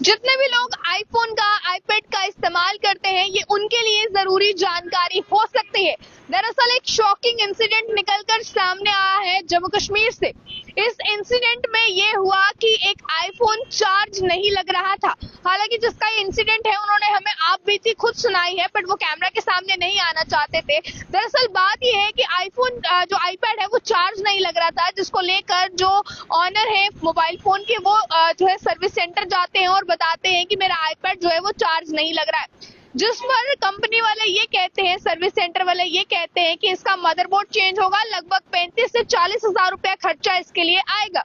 जितने भी लोग आईफोन का, आईपैड का इस्तेमाल करते हैं, ये उनके लिए जरूरी जानकारी हो सकती है। दरअसल एक शॉकिंग इंसिडेंट निकलकर सामने आया है जम्मू कश्मीर से। इस इंसिडेंट में ये हुआ कि एक आईफोन चार्ज नहीं लग रहा था। हालांकि जिसका ये इंसिडेंट है उन्होंने हमें आप बीती खुद सुनाई है, बट वो कैमरा के सामने नहीं आना चाहते थे। दरअसल बात ये है कि आईफोन जो आईपैड है वो चार्ज नहीं लग रहा था, जिसको लेकर जो ऑनर है मोबाइल फोन के वो जो है सर्विस सेंटर जाते हैं और बताते हैं कि मेरा आईपैड जो है वो चार्ज नहीं लग रहा है। जिस पर कंपनी वाले ये कहते हैं, सर्विस सेंटर वाले ये कहते हैं कि इसका मदरबोर्ड चेंज होगा, लगभग 35 से 40 हजार रुपया खर्चा इसके लिए आएगा।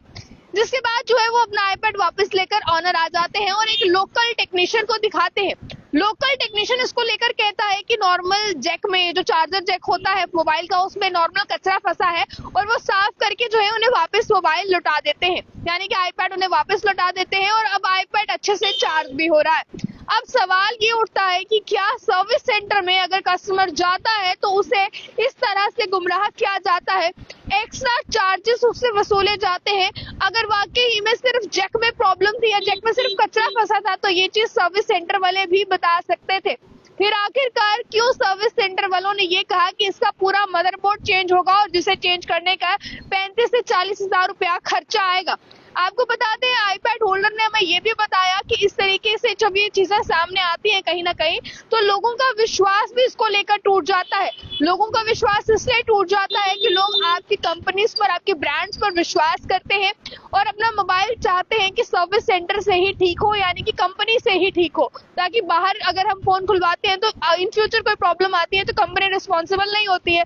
जिसके बाद जो है वो अपना आईपैड वापस लेकर ऑनर आ जाते हैं और एक लोकल टेक्नीशियन को दिखाते हैं। लोकल टेक्नीशियन इसको लेकर कहता है कि नॉर्मल जैक में जो चार्जर जैक होता है मोबाइल का, उसमें नॉर्मल कचरा फंसा है और वो साफ करके जो है उन्हें वापस मोबाइल लौटा देते हैं, यानी कि आईपैड उन्हें वापस लौटा देते हैं और अब आईपैड अच्छे से चार्ज भी हो रहा है। अब सवाल ये उठता है कि क्या सर्विस सेंटर में अगर कस्टमर जाता है तो उसे इस तरह से गुमराह किया जाता है, एक्स्ट्रा चार्जेस उससे वसूले जाते हैं। अगर वाकई में सिर्फ जैक में प्रॉब्लम थी या जैक में सिर्फ कचरा फंसा था तो ये चीज सर्विस सेंटर वाले भी बता सकते थे। फिर आखिरकार क्यों सर्विस सेंटर वालों ने ये कहा कि इसका पूरा मदरबोर्ड चेंज होगा और जिसे चेंज करने का 35 से 40 हजार रुपया खर्चा आएगा। आपको बताते हैं आईपैड होल्डर ने हमें ये भी बताया कि इस तरीके से जब ये चीजें सामने आती हैं कहीं ना कहीं तो लोगों का विश्वास भी इसको लेकर टूट जाता है। लोगों का विश्वास इसलिए टूट जाता है कि लोग आपकी कंपनीज पर, आपके ब्रांड्स पर विश्वास करते हैं और अपना मोबाइल चाहते हैं कि सर्विस सेंटर से ही ठीक हो, यानी कि कंपनी से ही ठीक हो, ताकि बाहर अगर हम फोन खुलवाते हैं तो इन फ्यूचर कोई प्रॉब्लम आती है तो कंपनी रिस्पॉन्सिबल नहीं होती है।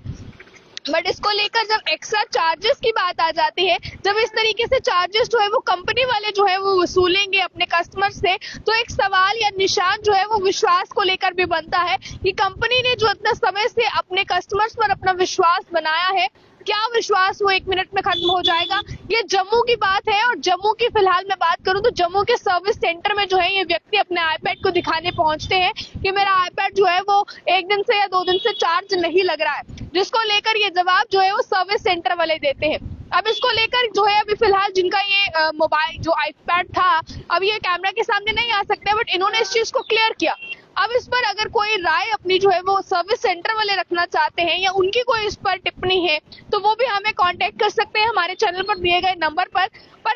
बट इसको लेकर जब एक्स्ट्रा चार्जेस की बात आ जाती है, जब इस तरीके से चार्जेस जो है वो कंपनी वाले जो है वो वसूलेंगे अपने कस्टमर से, तो एक सवाल या निशान जो है वो विश्वास को लेकर भी बनता है कि कंपनी ने जो इतना समय से अपने कस्टमर्स पर अपना विश्वास बनाया है, क्या विश्वास वो 1 मिनट में खत्म हो जाएगा। ये जम्मू की बात है और जम्मू की फिलहाल मैं बात करूं तो जम्मू के सर्विस सेंटर में जो है ये व्यक्ति अपने आईपैड को दिखाने पहुंचते हैं कि मेरा आईपैड जो है वो 1 दिन से या 2 दिन से चार्ज नहीं लग रहा है, जिसको लेकर ये जवाब जो है वो सर्विस सेंटर वाले देते हैं। अब इसको लेकर जो है अभी फिलहाल जिनका ये मोबाइल जो आईपैड था, अब ये कैमरा के सामने नहीं आ सकते, बट इन्होंने इस चीज को क्लियर किया। अब इस पर अगर कोई राय अपनी जो है वो सर्विस सेंटर वाले रखना चाहते हैं या उनकी कोई इस पर टिप्पणी है तो वो भी हमें कांटेक्ट कर सकते हैं हमारे चैनल पर दिए गए नंबर पर।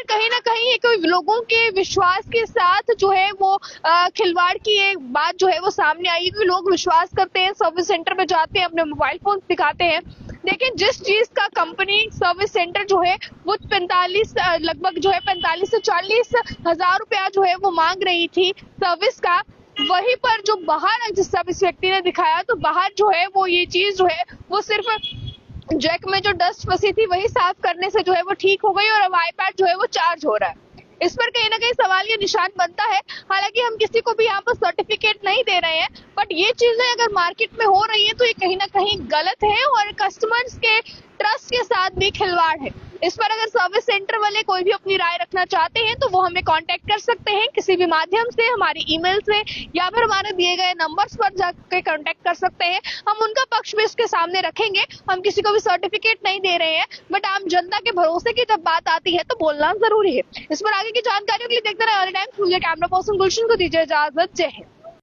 कहीं ना कहीं एक लोगों के विश्वास के साथ जो है वो खिलवाड़ की एक बात जो है वो सामने आई कि लोग विश्वास करते हैं, सर्विस सेंटर में जाते हैं, अपने मोबाइल फोन दिखाते हैं, लेकिन जिस चीज का कंपनी सर्विस सेंटर जो है वो लगभग जो है 45 से 40 हजार रुपया जो है वो मांग रही थी सर्विस का, वहीं पर जो बाहर जिस सब इस व्यक्ति ने दिखाया तो बाहर जो है वो ये चीज जो है वो सिर्फ जैक में जो डस्ट फंसी थी वही साफ करने से जो है वो ठीक हो गई और अब आईपैड जो है वो चार्ज हो रहा है। इस पर कहीं ना कहीं सवाल ये निशान बनता है। हालांकि हम किसी को भी यहाँ पर सर्टिफिकेट नहीं दे रहे हैं, बट ये चीजें अगर मार्केट में हो रही है तो ये कहीं ना कहीं गलत है और कस्टमर्स के ट्रस्ट के साथ भी खिलवाड़ है। इस पर अगर सर्विस सेंटर वाले कोई भी अपनी राय रखना चाहते हैं तो वो हमें कांटेक्ट कर सकते हैं किसी भी माध्यम से, हमारी ईमेल से या फिर हमारे दिए गए नंबर्स पर जाकर कांटेक्ट कर सकते हैं। हम उनका पक्ष भी इसके सामने रखेंगे। हम किसी को भी सर्टिफिकेट नहीं दे रहे हैं, बट आम जनता के भरोसे की जब बात आती है तो बोलना जरूरी है। इस पर आगे की जानकारियों के लिए देखते रहे ऑल टाइम कैमरा पर्सन गुलशन को दीजिए इजाजत। जय हिंद।